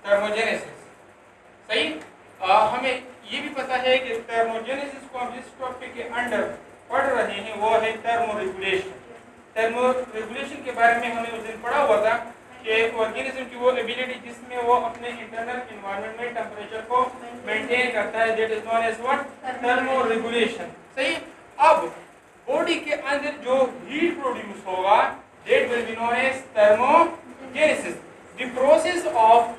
Thermogenesis. सही। हमें ये भी पता है कि थर्मोजेनेसिस को हम जिस टॉपिक के अंडर पढ़ रहे हैं वो है थर्मो रेगुलेशन। थर्मो रेगुलेशन के बारे में हमने उस दिन पढ़ा हुआ था कि ऑर्गेनिज्म की वो एबिलिटी जिसमें वो अपने इंटरनल एनवायरनमेंट में टेम्परेचर को मेंटेन करता है, that is known as what, thermoregulation. सही। अब बॉडी के अंदर जो हीट प्रोड्यूस होगा that will be known as thermogenesis. The process of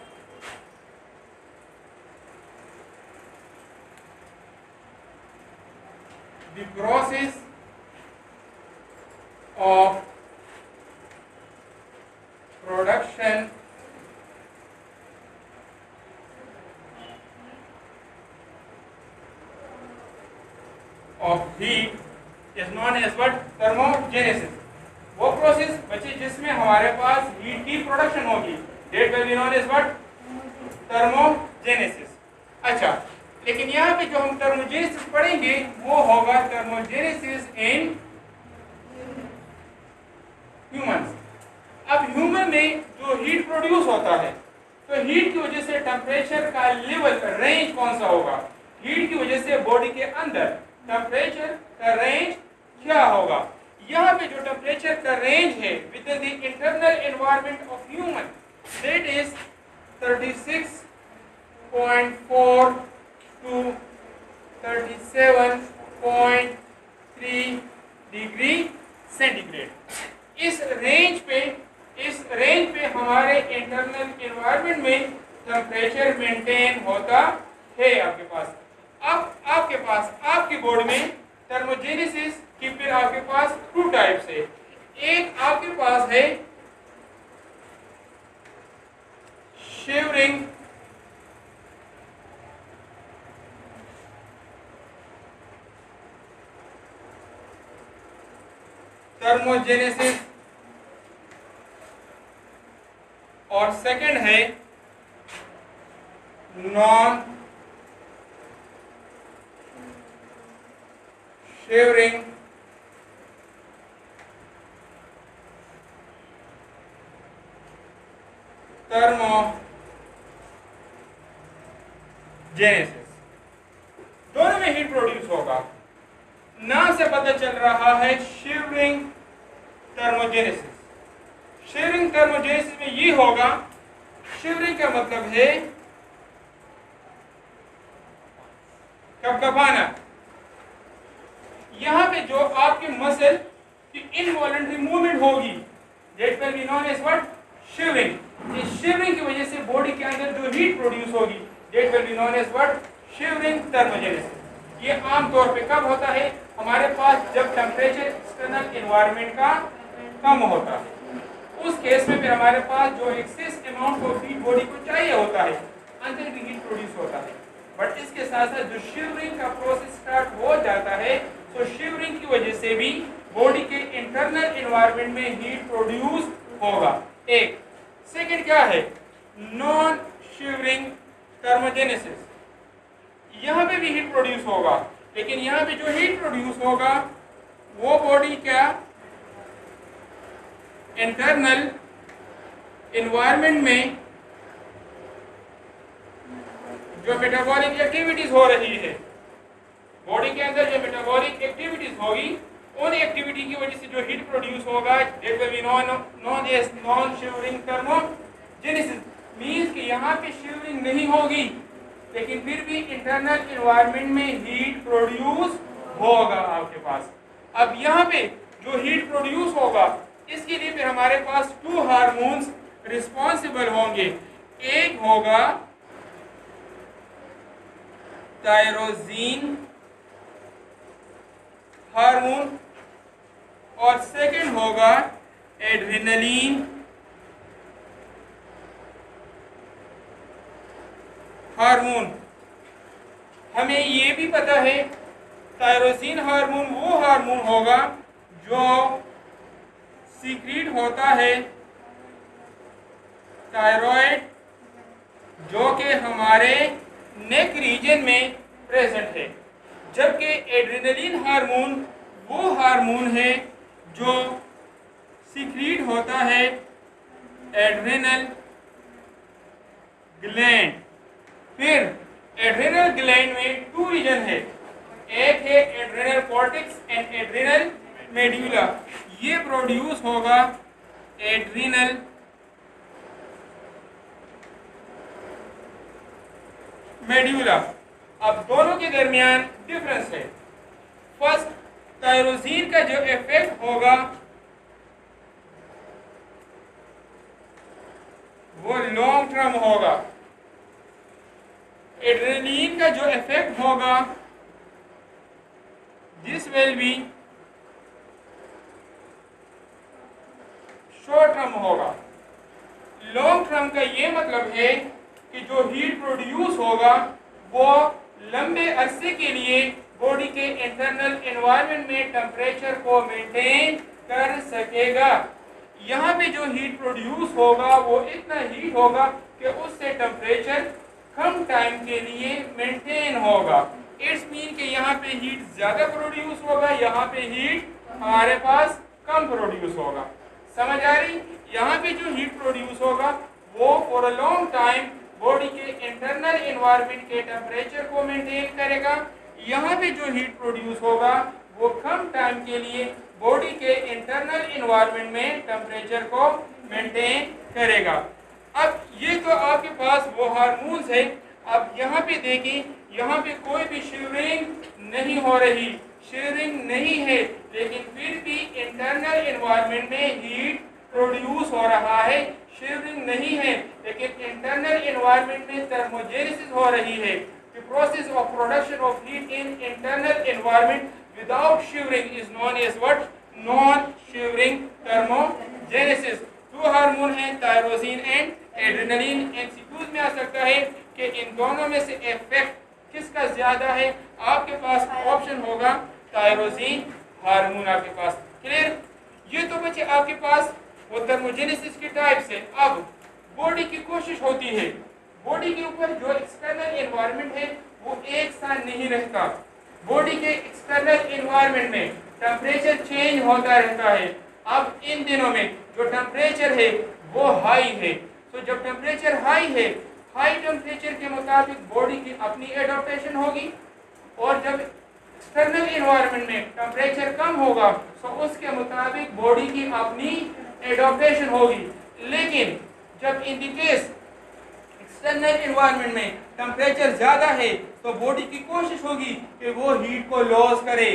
production of heat is known as what, thermogenesis। वो प्रोसेस बच्चे जिसमें हमारे पास हीट की प्रोडक्शन होगी that will be known as what, thermogenesis। अच्छा, लेकिन यहाँ पे जो हम थर्मोजेनेसिस पढ़ेंगे वो होगा थर्मोजेनेसिस इन ह्यूमंस। अब ह्यूमन में जो हीट प्रोड्यूस होता है तो हीट की वजह से टेम्परेचर का लेवल रेंज कौन सा होगा? हीट की वजह से बॉडी के अंदर टेम्परेचर का रेंज क्या होगा? यहाँ पे जो टेम्परेचर का रेंज है with in the internal environment of human that is 36.4 to 37.3 degree centigrade. इस रेंज पे हमारे इंटरनल एनवायरनमेंट में टेम्परेचर मेंटेन होता है आपके पास। अब आपके पास आपकी बॉडी में थर्मोजेनेसिस की फिर आपके पास टू टाइप्स है। एक आपके पास है शिवरिंग थर्मोजेनेसिस और सेकंड है नॉन शिवरिंग थर्मोजेनेसिस। दोनों में हीट प्रोड्यूस होगा। नाम से पता चल रहा है शिवरिंग थर्मोजेनेसिस। शिवरिंग थर्मोजेनेसिस में ये होगा, शिवरिंग का मतलब है कपकपाना। यहाँ पे जो आपके मसल की इनवॉलंटरी मूवमेंट होगी that will be known as what, shivering. इस शिवरिंग की वजह से बॉडी के अंदर जो हीट प्रोड्यूस होगी that will be known as what, shivering thermogenesis. ये आमतौर पे कब होता है? हमारे पास जब टेम्परेचर एक्सटर्नल एनवायरनमेंट का कम होता है, उस केस में फिर हमारे पास जो excess amount of heat body को चाहिए होता है अंदर भी हीट प्रोड्यूस होता है। बट इसके साथ साथ जो शिवरिंग का प्रोसेस स्टार्ट हो जाता है तो शिवरिंग की वजह से भी बॉडी के इंटरनल एनवायरनमेंट में हीट प्रोड्यूस होगा। एक सेकंड क्या है? Non shivering thermogenesis. यहाँ पे भी हीट प्रोड्यूस होगा, लेकिन यहाँ पे जो हीट प्रोड्यूस होगा वो बॉडी क्या इंटरनल एनवायरनमेंट में जो मेटाबॉलिक एक्टिविटीज हो रही है, बॉडी के अंदर जो मेटाबॉलिक एक्टिविटीज होगी उन एक्टिविटी की वजह से जो हीट प्रोड्यूस होगा that will be known as non shivering thermogenesis. Means कि यहाँ पे शिवरिंग नहीं होगी लेकिन फिर भी इंटरनल एनवायरनमेंट में हीट प्रोड्यूस होगा आपके पास। अब यहाँ पे जो हीट प्रोड्यूस होगा इसके लिए फिर हमारे पास टू हार्मोन्स रिस्पॉन्सिबल होंगे। एक होगा थायरोजीन हार्मोन और सेकंड होगा एड्रेनलिन हार्मोन। हमें ये भी पता है थायरोजीन हार्मोन वो हार्मोन होगा जो सीक्रेट होता है थायराइड, जो कि हमारे नेक रीजन में प्रेजेंट है, जबकि एड्रेनलिन हार्मोन वो हार्मोन है जो सीक्रेट होता है एड्रेनल ग्लैंड। फिर एड्रेनल ग्लैंड में 2 रीजन है, एक है adrenal cortex and adrenal medulla. ये प्रोड्यूस होगा एड्रेनल मेड्यूला। अब दोनों के दरमियान डिफरेंस है। फर्स्ट, टायरोसिन का जो इफेक्ट होगा वो लॉन्ग टर्म होगा, एड्रेनलिन का जो इफेक्ट होगा this will be short term होगा। लॉन्ग टर्म का ये मतलब है कि जो हीट प्रोड्यूस होगा वो लंबे अरसे के लिए बॉडी के इंटरनल एनवायरनमेंट में टेम्परेचर को मेंटेन कर सकेगा। यहाँ पे जो हीट प्रोड्यूस होगा वो इतना हीट होगा कि उससे टेम्परेचर कम टाइम के लिए मेंटेन होगा। इट्स मीन कि यहाँ पे हीट ज़्यादा प्रोड्यूस होगा, यहाँ पे हीट हमारे पास कम प्रोड्यूस होगा। समझ आ रही? यहाँ पे जो हीट प्रोड्यूस होगा वो for a long time body के इंटरनल एनवायरनमेंट के टेम्परेचर को मेंटेन करेगा। यहाँ पे जो हीट प्रोड्यूस होगा वो कम टाइम के लिए बॉडी के इंटरनल एनवायरनमेंट में टेम्परेचर को मेंटेन करेगा। अब ये तो आपके पास वो हार्मोन्स है। अब यहाँ पे देखिए, यहाँ पे कोई भी शिवरिंग नहीं हो रही, शिवरिंग नहीं है, लेकिन फिर भी इंटरनल एनवायरनमेंट में हीट प्रोड्यूस हो रहा है। शिवरिंग नहीं है लेकिन इंटरनल एनवायरनमेंट में थर्मोजेनेसिस हो रही है। The process of production of heat in internal environment without shivering is known as what? Non-shivering thermogenesis। 2 hormone हैं, थायरोसिन एंड एड्रेनलिन। एमसीक्यूज में आ सकता है कि इन दोनों में से इफेक्ट किसका ज्यादा है। आपके पास ऑप्शन होगा थायरोसिन हार्मोन आपके पास। क्लियर? ये तो बच्चे आपके पास वो थर्मोजेनेसिस के टाइप से। अब बॉडी की कोशिश होती है, बॉडी के ऊपर जो एक्सटर्नल एनवायरनमेंट है वो एक साथ नहीं रहता। बॉडी के एक्सटर्नल एनवायरनमेंट में टेम्परेचर चेंज होता रहता है। अब इन दिनों में जो टेम्परेचर है वो हाई है। तो जब टेम्परेचर हाई है, हाई टेम्परेचर के मुताबिक बॉडी की अपनी एडॉप्टेशन होगी, और जब एक्सटर्नल एनवायरनमेंट में टेम्परेचर कम होगा तो उसके मुताबिक बॉडी की अपनी एडॉप्टेशन होगी। लेकिन जब in the case external environment में टेम्परेचर ज़्यादा है तो बॉडी की कोशिश होगी कि वो हीट को लॉस करे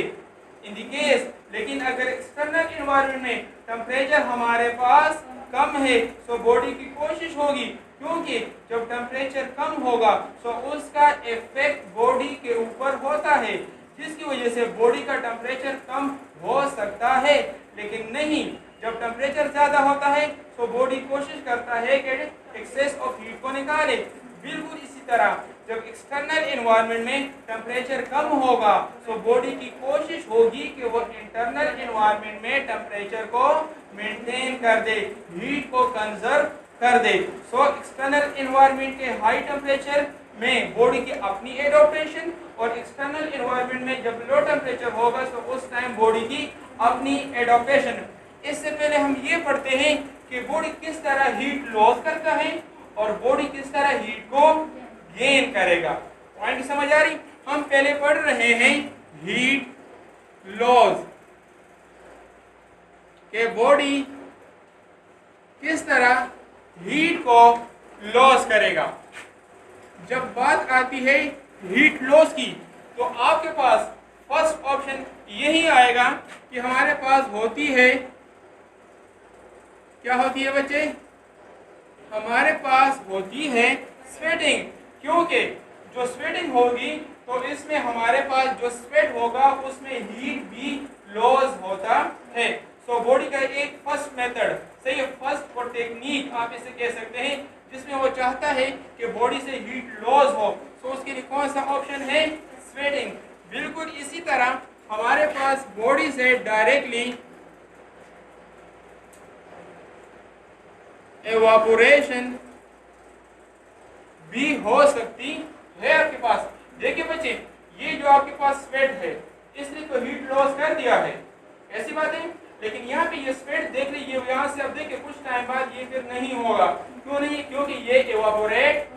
इन द केस। लेकिन अगर एक्सटर्नल एनवायरनमेंट में टेम्परेचर हमारे पास कम है तो बॉडी की कोशिश होगी, क्योंकि जब टेम्परेचर कम होगा तो उसका इफेक्ट बॉडी के ऊपर होता है, जिसकी वजह से बॉडी का टेम्परेचर कम हो सकता है। लेकिन नहीं, जब टेम्परेचर ज़्यादा होता है तो बॉडी कोशिश करता है कि एक्सेस ऑफ हीट को निकाले। बिल्कुल इसी तरह जब एक्सटर्नल एनवायरनमेंट में टेम्परेचर कम होगा तो बॉडी की कोशिश होगी कि वो इंटरनल एनवायरनमेंट में टेम्परेचर को मेंटेन कर दे, हीट को कंजर्व कर दे। सो एक्सटर्नल एनवायरनमेंट के हाई टेम्परेचर में बॉडी की अपनी एडॉप्टेशन, और एक्सटर्नल एनवायरनमेंट में जब लो टेम्परेचर होगा तो उस टाइम बॉडी की अपनी एडॉप्टेशन। इससे पहले हम ये पढ़ते हैं कि बॉडी किस तरह हीट लॉस करता है और बॉडी किस तरह हीट को गेन करेगा। पॉइंट समझ आ रही? हम पहले पढ़ रहे हैं हीट लॉस के बॉडी किस तरह हीट को लॉस करेगा। जब बात आती है हीट लॉस की तो आपके पास फर्स्ट ऑप्शन यही आएगा कि हमारे पास होती है, क्या होती है बच्चे? हमारे पास होती है स्वेटिंग। क्योंकि जो स्वेटिंग होगी तो इसमें हमारे पास जो स्वेट होगा उसमें हीट भी लॉस होता है। सो बॉडी का एक फर्स्ट मेथड, सही है, फर्स्ट और टेक्निक आप इसे कह सकते हैं, जिसमें वो चाहता है कि बॉडी से हीट लॉस हो। तो उसके लिए कौन सा ऑप्शन है? स्वेटिंग। बिल्कुल इसी तरह हमारे पास बॉडी से डायरेक्टली एवापोरेशन भी हो सकती है आपके पास। देखिए बच्चे, ये जो आपके पास स्वेट है इसने तो हीट लॉस कर दिया है, ऐसी बात है। लेकिन यहाँ पे ये स्वेट देख लीजिए, यहाँ से अब देखिए कुछ टाइम बाद ये फिर नहीं होगा। क्यों नहीं? क्योंकि ये एवापोरेट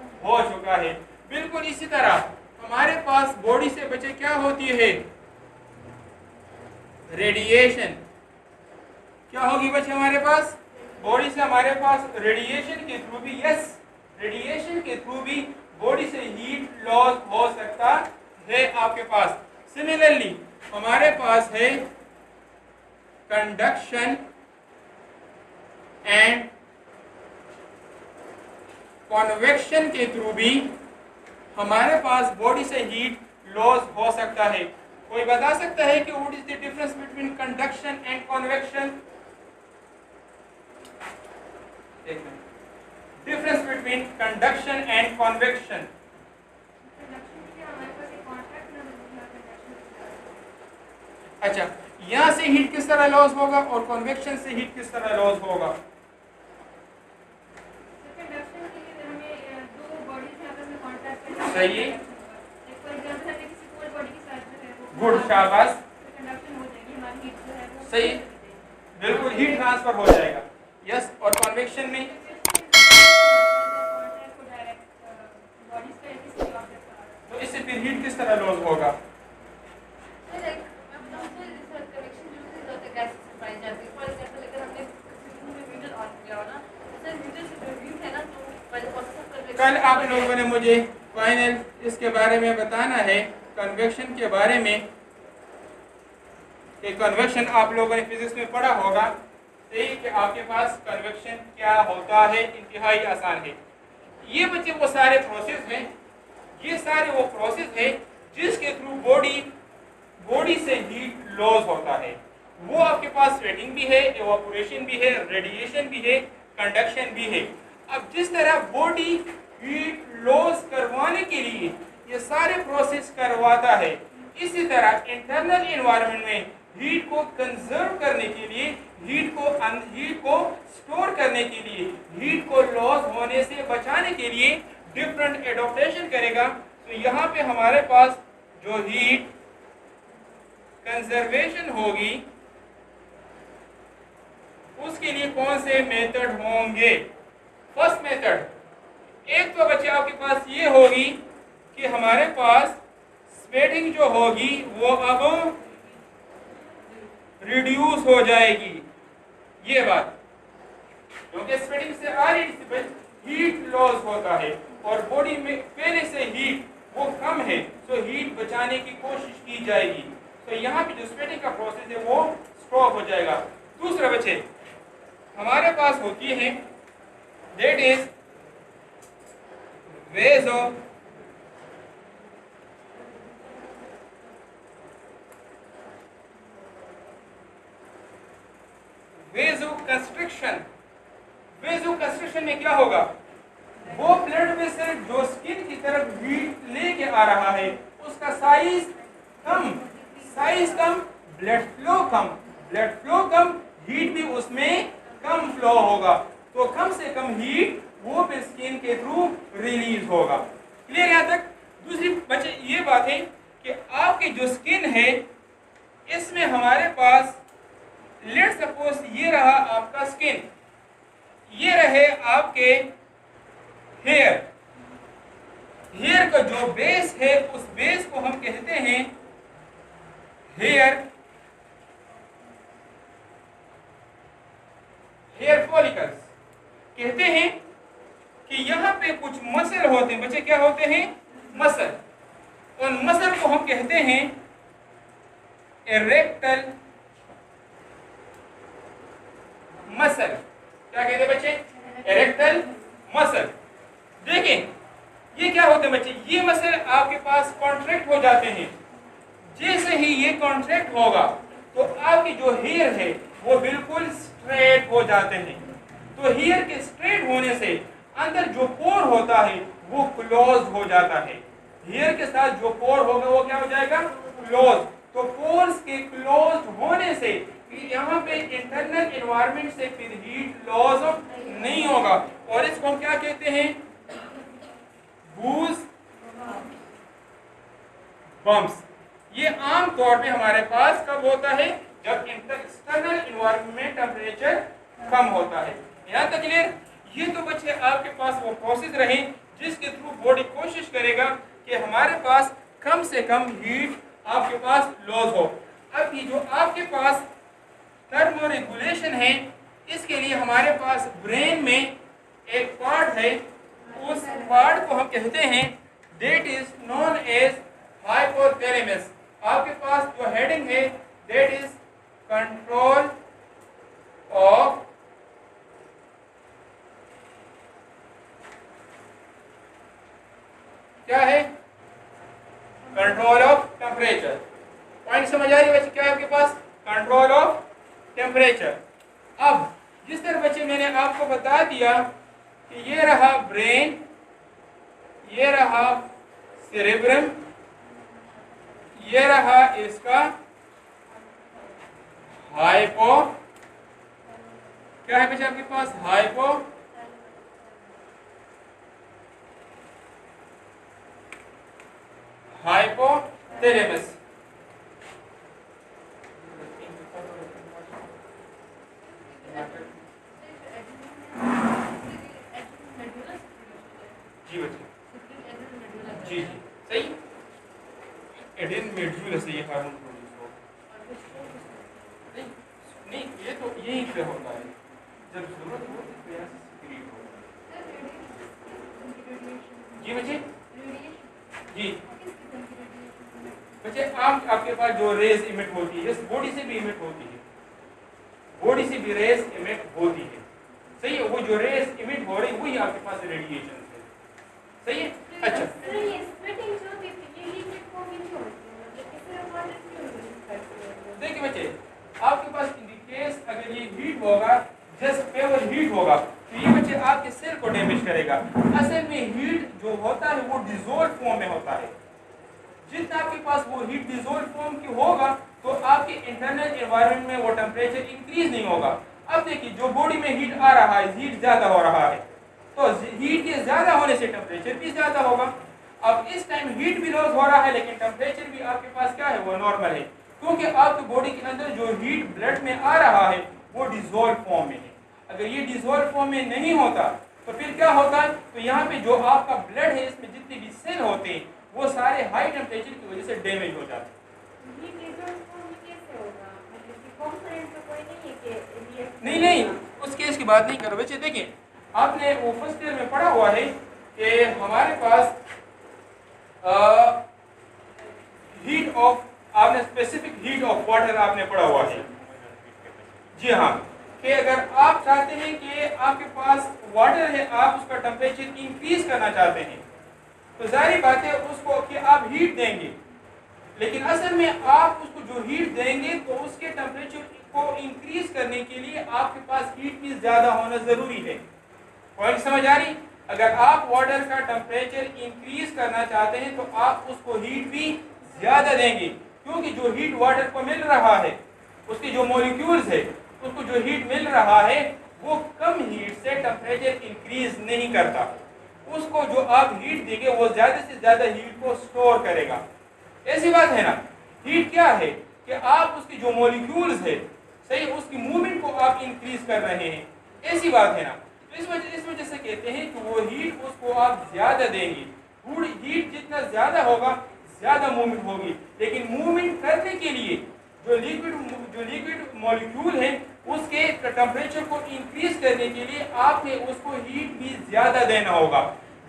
इसी तरह हमारे पास बॉडी से बच्चे क्या होती है, रेडिएशन। क्या होगी बच्चे हमारे पास बॉडी से, हमारे पास रेडिएशन के थ्रू भी, यस, रेडिएशन के थ्रू भी बॉडी से हीट लॉस हो सकता है आपके पास। सिमिलरली हमारे पास है कंडक्शन एंड कन्वेक्शन के थ्रू भी हमारे पास बॉडी से हीट लॉस हो सकता है। कोई बता सकता है कि what is the difference between conduction and convection? Difference between conduction and convection. अच्छा, यहां से हीट किस तरह लॉस होगा और कन्वेक्शन से हीट किस तरह लॉस होगा? सही, गुड, शाबाश, सही, बिल्कुल हीट ट्रांसफर हो जाएगा, यस। और कन्वेक्शन में तो इससे फिर हीट किस तरह लॉस होगा? कल आप लोगों ने मुझे फाइनल इसके बारे में बताना है, कन्वेक्शन के बारे में, कि कन्वेक्शन आप लोगों ने फिजिक्स में पढ़ा होगा, सही, कि आपके पास कन्वेक्शन क्या होता है, इंतहाई आसान है। ये बच्चे वो सारे प्रोसेस हैं, ये सारे वो प्रोसेस है जिसके थ्रू बॉडी से हीट लॉस होता है। वो आपके पास स्वेटिंग भी है, एवापोरेशन भी है, रेडिएशन भी है, कंडक्शन भी है। अब जिस तरह बॉडी हीट लॉस करवाने के लिए ये सारे प्रोसेस करवाता है, इसी तरह इंटरनल एनवायरनमेंट में हीट को कंजर्व करने के लिए, हीट को स्टोर करने के लिए, हीट को लॉस होने से बचाने के लिए डिफरेंट एडॉप्टेशन करेगा। तो यहाँ पे हमारे पास जो हीट कंजर्वेशन होगी उसके लिए कौन से मेथड होंगे? फर्स्ट मेथड, एक तो बच्चे आपके पास ये होगी कि हमारे पास स्वेटिंग जो होगी वो अब रिड्यूस हो जाएगी, ये बात, क्योंकि स्वेटिंग से आ रही हीट लॉस होता है और बॉडी में पहले से हीट वो कम है, तो हीट बचाने की कोशिश की जाएगी। तो यहाँ पे जो स्वेटिंग का प्रोसेस है वो स्टॉप हो जाएगा। दूसरा बच्चे हमारे पास होती है, दैट इज वेज़ोकंस्ट्रिक्शन। वेज़ोकंस्ट्रिक्शन में क्या होगा, वो ब्लड वेसल जो स्किन की तरफ हीट लेके आ रहा है उसका साइज कम, ब्लड फ्लो कम, हीट भी उसमें कम फ्लो होगा, तो कम से कम हीट वो भी स्किन के थ्रू रिलीज होगा। क्लियर यहाँ तक? दूसरी बच्चे ये बात है कि आपकी जो स्किन है इसमें हमारे पास, लेट सपोज ये रहा आपका स्किन, ये रहे आपके हेयर का जो बेस है उस बेस को हम कहते हैं हेयर फॉलिकल्स। कहते हैं कि यहाँ पे कुछ मसल होते हैं बच्चे, क्या होते हैं? मसल। और मसल को हम कहते हैं इरेक्टल मसल। क्या कहते हैं बच्चे? Erectile muscle. देखें ये क्या होते हैं बच्चे, ये मसल आपके पास कॉन्ट्रैक्ट हो जाते हैं। जैसे ही ये कॉन्ट्रैक्ट होगा तो आपकी जो हेयर है वो बिल्कुल स्ट्रेट हो जाते हैं। तो हेयर के स्ट्रेट होने से अंदर जो पोर होता है वो क्लोज हो जाता है। हेयर के साथ जो पोर होगा वो क्या हो जाएगा? क्लोज। तो पोर्स के क्लोज होने से यहाँ पे इंटरनल एनवायरनमेंट से फिर हीट लॉस नहीं होगा, और इसको हम क्या कहते हैं? गूज बम्प्स। ये आम तौर पे हमारे पास कब होता है? जब एक्सटर्नल एनवायरनमेंट टेम्परेचर कम होता है। यहाँ तक क्लियर? ये तो बच्चे आपके पास वो प्रोसेस रहे जिसके थ्रू बॉडी कोशिश करेगा कि हमारे पास कम से कम हीट आपके पास लॉस हो। अब ये जो आपके पास थर्मो रेगुलेशन है, इसके लिए हमारे पास ब्रेन में एक पार्ट है, उस पार्ट को हम कहते हैं that is known as hypothalamus. आपके पास जो हेडिंग है दैट इज कंट्रोल ऑफ क्या है, कंट्रोल ऑफ टेम्परेचर। पॉइंट समझ आ रही है बच्चे? क्या है आपके पास? Control of temperature. अब जिस तरह बच्चे मैंने आपको बता दिया कि ये रहा ब्रेन, ये रहा सेरेब्रम, ये रहा इसका हाइपो, क्या है बच्चे आपके पास? हाइपोथैलेमस। जी बच्चे, जी जी सही। एडेन मेड्यूल से ये हार्मोन प्रोड्यूस हो, नहीं ये तो यही पे होता है, जब जरूरत हो तो यहाँ से सिक्रीट हो। जी बच्चे, जी बच्चे आपके पास जो रेज इमिट होती है, बॉडी से भी इमिट होती है, बॉडी से भी रेज इमिट होती है, सही है। वो जो रेज इमिट हो रही वही आपके पास रेडिएशन है, सही है। अच्छा देखिए बच्चे, आपके पास इन केस अगर ये हीट होगा, जस्ट पेवर हीट होगा, तो ये बच्चे आपके सेल को डैमेज करेगा। असल में हीट जो होता है वो डिसॉल्व फॉर्म में होता है। जितना आपके पास वो हीट डिसॉल्व फॉर्म की होगा तो आपके इंटरनल एनवायरनमेंट में वो टेम्परेचर इंक्रीज नहीं होगा। अब देखिए जो बॉडी में हीट आ रहा है, हीट ज्यादा हो रहा है, तो हीट के ज्यादा होने से टेम्परेचर भी ज्यादा होगा। अब इस टाइम हीट भी लॉस हो रहा है लेकिन टेम्परेचर भी आपके पास क्या है, वो नॉर्मल है, क्योंकि आपकी बॉडी के अंदर जो हीट ब्लड में आ रहा है वो डिसॉल्व फॉर्म में है। अगर ये डिसॉल्व फॉर्म में नहीं होता तो फिर क्या होता है, तो यहाँ पे जो आपका ब्लड है इसमें जितने भी सेल होते हैं वो सारे हाई टेम्परेचर की वजह से डैमेज हो जाते हैं। नहीं उस केस की बात नहीं करो बच्चे। देखिए आपने वो फर्स्ट ईयर में पढ़ा हुआ है कि हमारे पास हीट ऑफ, आपने स्पेसिफिक हीट ऑफ वाटर आपने पढ़ा हुआ है। जी हाँ, कि अगर आप चाहते हैं कि आपके पास वाटर है, आप उसका टेम्परेचर इंक्रीज करना चाहते हैं, तो जाहिर बात है उसको कि आप हीट देंगे, लेकिन असल में आप उसको जो हीट देंगे तो उसके टेम्परेचर को इंक्रीज करने के लिए आपके पास हीट भी ज्यादा होना जरूरी है। पॉइंट समझ आ रही? अगर आप वाटर का टेम्परेचर इंक्रीज करना चाहते हैं तो आप उसको हीट भी ज्यादा देंगे, क्योंकि जो हीट वाटर को मिल रहा है, उसके जो मॉलिक्यूल्स है, उसको जो हीट मिल रहा है वो कम हीट से टेम्परेचर इंक्रीज नहीं करता। उसको जो आप हीट देंगे वो ज्यादा से ज्यादा हीट को स्टोर करेगा। ऐसी बात है ना। हीट क्या है कि आप उसकी जो मॉलिक्यूल्स है, सही, उसकी मूवमेंट को आप इंक्रीज कर रहे हैं, ऐसी बात है ना। तो इस वजह से कहते हैं कि वो हीट उसको आप ज्यादा देंगे। हीट जितना ज्यादा होगा ज्यादा मूवमेंट होगी, लेकिन मूवमेंट करने के लिए जो लिक्विड मॉलिक्यूल है उसके टेम्परेचर को इंक्रीज करने के लिए आपने उसको हीट भी ज्यादा देना होगा।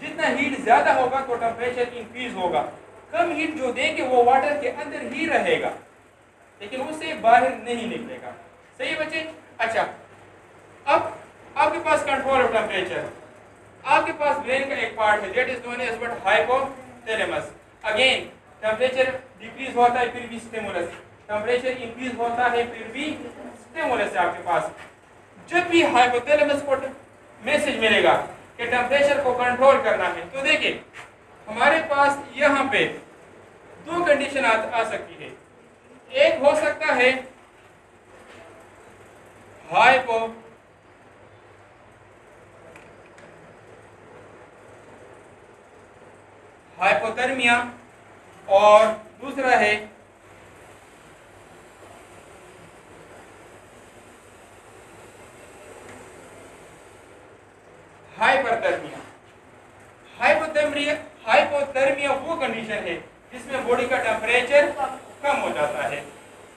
जितना हीट ज्यादा होगा तो टेम्परेचर इंक्रीज होगा। कम हीट जो देंगे वो वाटर के अंदर ही रहेगा, लेकिन उससे बाहर नहीं निकलेगा। सही है बच्चे? अच्छा, अब आपके पास कंट्रोल ऑफ टेम्परेचर, आपके पास ब्रेन का एक पार्ट है that is known as what, hypothalamus. Again temperature decrease होता है फिर भी स्टिमुलस, टेम्परेचर इंक्रीज होता है फिर भी स्टिमुलस है आपके पास। जब भी हाइपोथैलेमस को मैसेज मिलेगा कि टेम्परेचर को कंट्रोल करना है, तो देखिए हमारे पास यहाँ पे दो कंडीशन आ सकती है। एक हो सकता है हाइपोथर्मिया और दूसरा है हाइपरथर्मिया। हाइपोथर्मिया वो कंडीशन कंडीशन है जिसमें बॉडी का टेम्परेचर कम हो जाता है।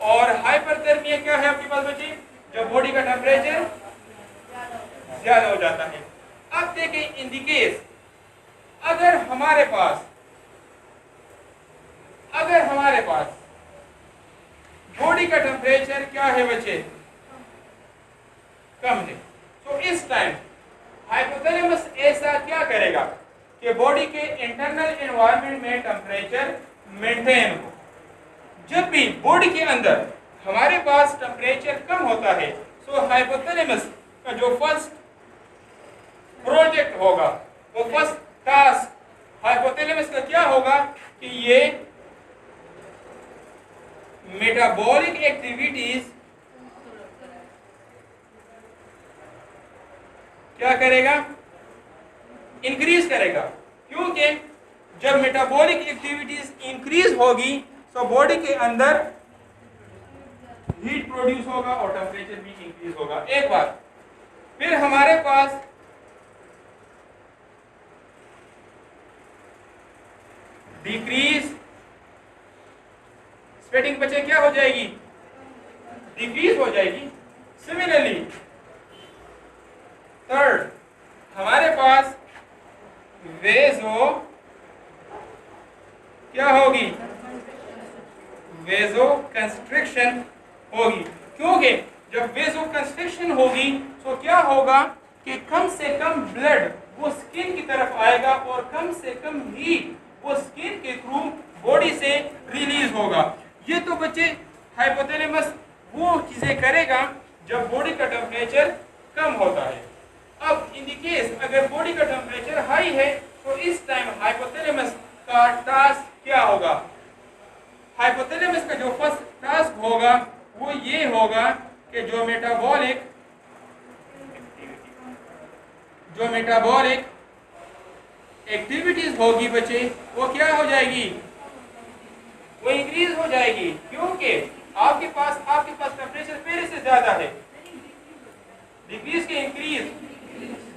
और हाइपरथर्मिया क्या है आपके पास बच्चे, जब बॉडी का टेम्परेचर ज्यादा हो जाता है। अब देखें इन दी केस अगर हमारे पास बॉडी का टेम्परेचर क्या है बच्चे, कम है, तो इस टाइम हाइपोथैलेमस ऐसा क्या करेगा कि बॉडी के इंटरनल एनवायरनमेंट में टेम्परेचर मेंटेन हो। जब भी बॉडी के अंदर हमारे पास टेम्परेचर कम होता है तो हाइपोथैलेमस का जो फर्स्ट प्रोजेक्ट होगा, वो फर्स्ट टास्क हाइपोथैलेमस का क्या होगा कि ये मेटाबॉलिक एक्टिविटीज क्या करेगा, इंक्रीज करेगा। क्योंकि जब मेटाबॉलिक एक्टिविटीज इंक्रीज होगी तो बॉडी के अंदर हीट प्रोड्यूस होगा और टेम्परेचर भी इंक्रीज होगा। एक बार फिर हमारे पास डिक्रीज स्वेटिंग बच्चे क्या हो जाएगी, डिक्रीज हो जाएगी। सिमिलरली थर्ड हमारे पास वेजो क्या होगी, वेजो कंस्ट्रिक्शन होगी। क्योंकि जब वेजो कंस्ट्रिक्शन होगी तो क्या होगा कि कम से कम ब्लड वो स्किन की तरफ आएगा और कम से कम हीट वो स्किन के थ्रू बॉडी से रिलीज होगा। ये तो बच्चे हाइपोथैलेमस वो चीजें करेगा जब बॉडी का टेम्परेचर कम होता है। अब इन द केस अगर बॉडी का टेम्परेचर हाई है तो इस टाइम हाइपोथैलेमस का टास्क क्या होगा, हाइपोथैलेमस का जो फर्स्ट टास्क होगा वो ये होगा कि जो मेटाबॉलिक एक्टिविटीज होगी बच्चे वो क्या हो जाएगी, वो इंक्रीज हो जाएगी। क्योंकि आपके पास टेम्परेचर पहले से ज्यादा है, डिक्रीज के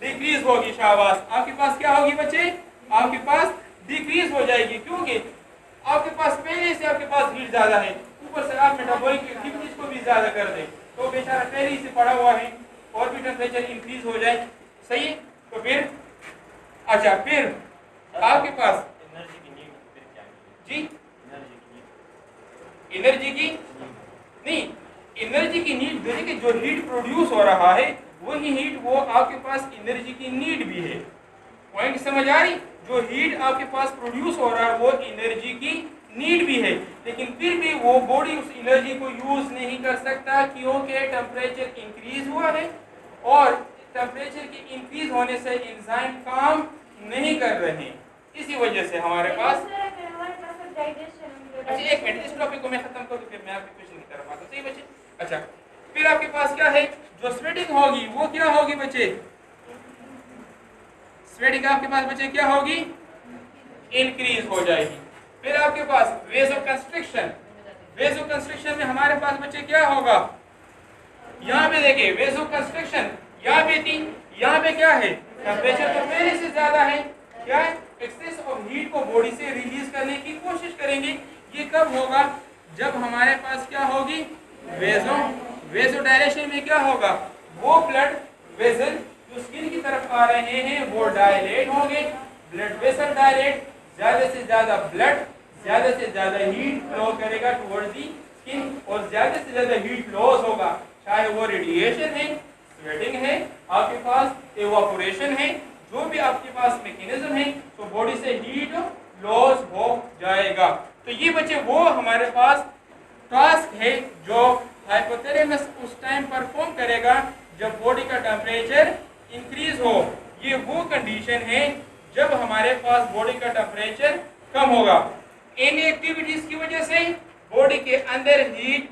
डिक्रीज होगी। शाबाश, आपके पास क्या होगी बच्चे, आपके पास डिक्रीज हो जाएगी। क्योंकि आपके पास पहले से आपके पास हीट ज्यादा है, ऊपर से आप मेटाबॉलिक एक्टिविटीज को भी ज्यादा कर दें तो बेचारा पहले ही से पड़ा हुआ है और भी टेम्परेचर इंक्रीज हो जाए। सही है, तो फिर अच्छा फिर आपके पास एनर्जी की नीड फिर क्या है जी, एनर्जी की एनर्जी की नीड देने के जो हीट प्रोड्यूस हो रहा है वही हीट वो आपके पास एनर्जी की नीड भी है। पॉइंट समझ आ रही, जो हीट आपके पास प्रोड्यूस हो रहा है वो एनर्जी की नीड भी है, लेकिन फिर भी वो बॉडी उस एनर्जी को यूज नहीं कर सकता क्योंकि टेम्परेचर इंक्रीज हुआ है और टेम्परेचर के इंक्रीज होने से एंजाइम काम नहीं कर रहे हैं। इसी वजह से हमारे पास अच्छा एक मिनट, इस टॉपिक को मैं खत्म करूँ फिर मैं आपके क्वेश्चन की तरफ आता हूं। सही बच्चे, अच्छा फिर आपके पास क्या है, जो स्वेटिंग होगी वो क्या होगी बच्चे, स्वेटिंग आपके पास बच्चे क्या होगी, इंक्रीज हो जाएगी। फिर आपके पास वेजो कंस्ट्रिक्शन में हमारे पास बच्चे क्या होगा, यहाँ पे देखिए वेजो कंस्ट्रिक्शन यहाँ पे थी, यहाँ पे क्या है, टेम्परेचर तो पहले से ज्यादा है, क्या है, एक्सेस ऑफ हीट को बॉडी से रिलीज करने की कोशिश करेंगे। ये कब होगा, जब हमारे पास क्या होगी, वेजो डायलेशन में क्या होगा, वो ब्लड वेसल जो स्किन की तरफ आ रहे हैं वो डायलेट होंगे, ब्लड वेसल डायलेट, ज्यादा से ज्यादा ब्लड ज्यादा से ज्यादा हीट फ्लो करेगा टुवर्ड्स दी स्किन और ज्यादा से ज्यादा हीट लॉस होगा, चाहे वो रेडिएशन है, स्वेटिंग है, आपके पास इवापोरेशन है, जो भी आपके पास मैकेनिज्म है, तो बॉडी से हीट लॉस हो जाएगा। तो ये बच्चे वो हमारे पास टास्क है जो हाइपोथैलेमस उस टाइम परफॉर्म करेगा जब बॉडी का टेम्परेचर इंक्रीज हो। ये वो कंडीशन है जब हमारे पास बॉडी का टेम्परेचर कम होगा। इन एक्टिविटीज की वजह से बॉडी के अंदर हीट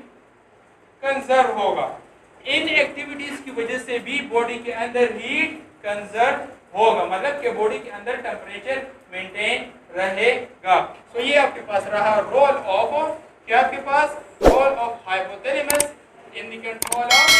कंजर्व होगा, इन एक्टिविटीज की वजह से भी बॉडी के अंदर हीट कंजर्व होगा, मतलब कि बॉडी के अंदर टेम्परेचर मेंटेन रहेगा। तो ये आपके पास रहा रोल ऑफ, क्या आपके पास role of hypothalamus in the control of